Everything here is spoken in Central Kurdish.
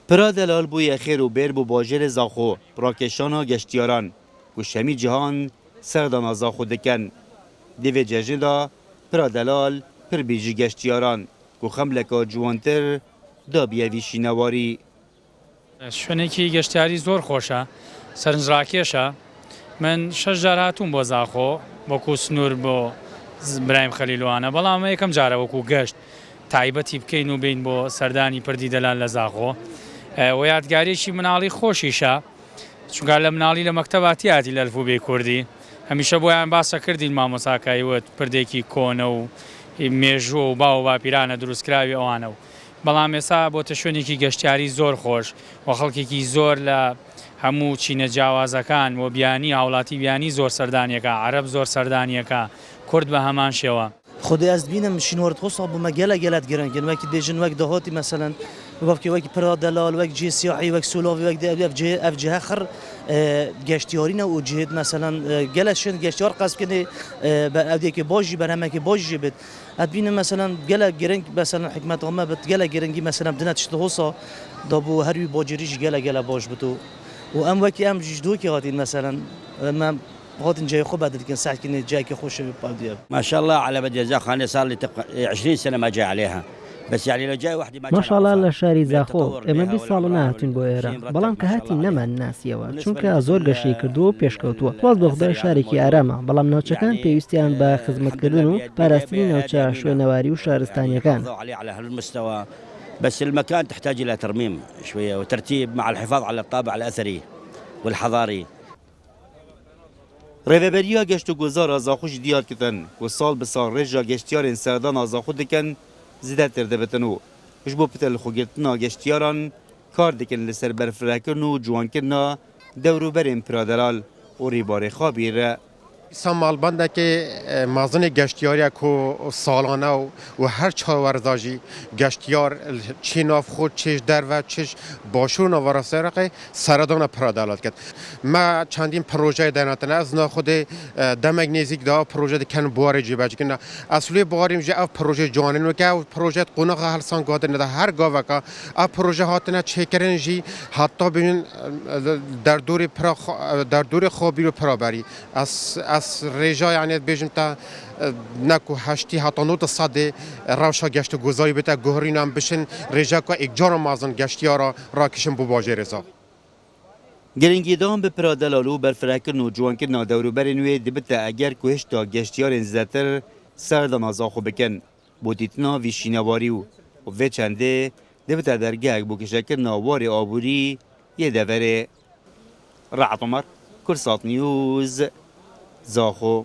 پرا دلال بوی خیر و بیر بو باجر زاخو راکشانا گشتیاران و شمی جهان سردان زاخو دکن دیو ججدا پرا دلال پر بیجی گشتیاران و خملکا جوانتر دا بیوی شینواری شوێنێکی گەشتیاری زۆر خۆشە سەرنجڕاکێشە من 6 جار هاتووم بۆ زاخۆ وەکو سنوور بۆ برایم خەلیلوانە بەڵام یەکەم جارە وەکو گەشت تایبەتی بکەین و بین بۆ سەردانی پردی دەلال لە زاخۆ و یادگارێکی مناڵی خۆشیشە چونکە لە مناڵی لە مەکتەباتیاتی لە ئەلفوبێی کوردی هەمیشە بۆیان باسە کردین مامۆساکایوت پردێکی کۆنە و مێژووە و باو باپیرانە دروستکراوی ئەوانە و بەڵام ئێستا بۆتە شوێنێکی گەشتیاری زۆر خۆش و خەڵکێکی زۆر لە هەموو چینە جیاوازەکان و بیانی هاوڵاتی بیانی زۆر سەردانیەکە عەرەب زۆر سەردانیەکە کورد بە هەمان شێوە خودی از بینم شینوارد خۆسا بوومە گەلە گرنگن وەکی دێژن وەک دەهاتی مەسەلەن وەکی پرا دەلال وەک جێ سیاحی وەک سولاوی وەک ئەف جێ خڕ گەشتیارینە و جێت مەسەلەن گەلە شوێن گەشتیار قەسبکردێ بە ئەودێکی باشی بەرهەمێکی باشی بێت ئەبینە مەسەلەن گەلە گرنگ مەسەلەن حکمەتەوەمە بێت گەلە گرنگی مەسەلەن بدنە تشتە هۆسا دابوو هەروی باجریش گەلە باش بێت و ئەم وەکی ئەم جدۆکی هاتین مەسەلەن هاتن جاي خو بعد كان ساعه كنا جاي خوش بقضيه ما شاء الله على بدي زاخانه صار لي تبقى 20 سنه ما جاي عليها بس يعني لو جاي وحده ما شاء الله لشاري زاخۆ ئێمە 20 ساڵ نهاتین بۆ ئێرە بەڵام کە هاتی نەمان ناسیەوە چونکە زۆر گەشەی کردو و پێشکەوتووە تواز بە خدای شارێکی ئارامە بەڵام ناوچەکان پێویستیان بە خزمەتکردن و پاراستنی ناوچە شوێنەواری و شارستانیەکان بس المكان تحتاج الى ترميم شويه وترتيب مع الحفاظ على الطابع الاثري والحضاري ریوبریا گشت و گذار زاخوش دیار کتن و سال به سال رجا گشتیار سردان زاخو دکن زیده تر دبتن و وش بو پتل خوگرتنا گشتیاران کار دکن لسر برفرکن و جوان کرنا دورو برین پرادلال و ریبار خابیره سامالبند که مازن گشتیاری کو سالانه و هر چهارورزاجی گشتیار چه ناف خود چش در و چش باشون و وراسرقه سردان پرادالات کرد ما چندین پروژه داناتن از نا خود دمگ نزدیک دا پروژه کن بواره جیباج کنه اصلی بواریم جه اف پروژه جوانن که اف پروژه قناق هلسان گادن ده هر گاو که اف پروژه هاتنه چکرن جی حتی ببین در دور خوابی رو پرابری از رجا یعنی بیشتر تا نکو هشتی حتی نوت صد روشا گشت گذاری بته گهرینم بشن رجا که اجرا مازن گشتیارا را کشن بو باجه رضا گرنگی دام به پرادلالو برفرکن و جوان کرنا دورو برنوی دبته اگر کوهشتا گشتیار زیاتر سردان زاخو بکن بودیتنا ویشینواری و چنده دبته درگه بو کشکرنا وار آبوری یه دوره رعد عمر کرسات نیوز زاخو